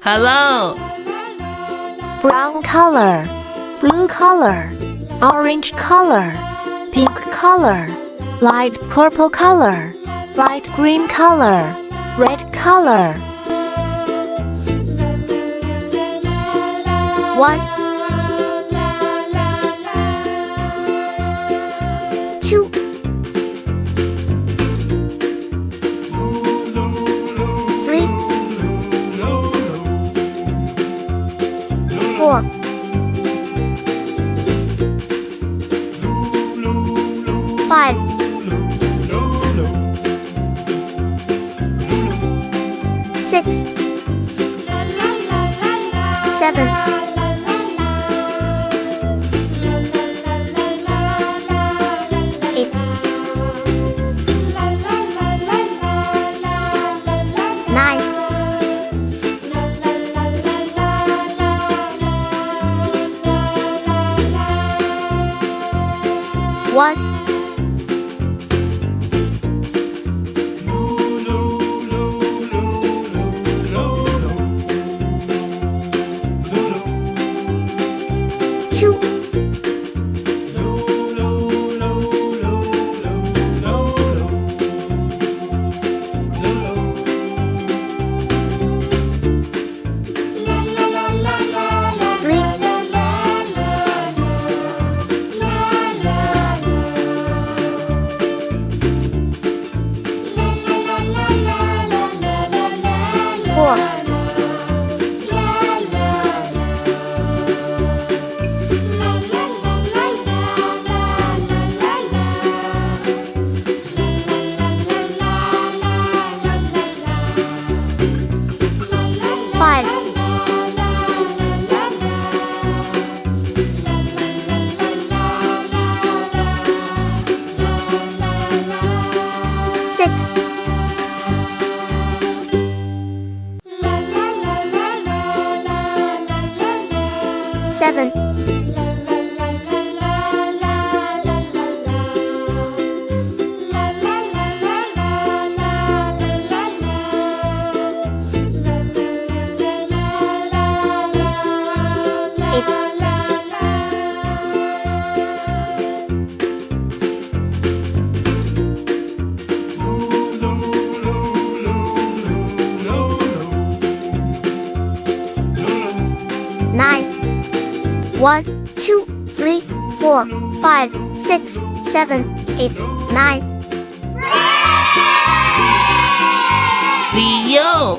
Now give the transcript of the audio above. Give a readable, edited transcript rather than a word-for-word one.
Hello. Brown color, blue color, orange color, pink color, light purple color, light green color, red color. 1 2 3 4 5 6 7 8 9 1 2 3 4 5 6 7 8 9 1 2 3 4 5 6 7 8 9 See you.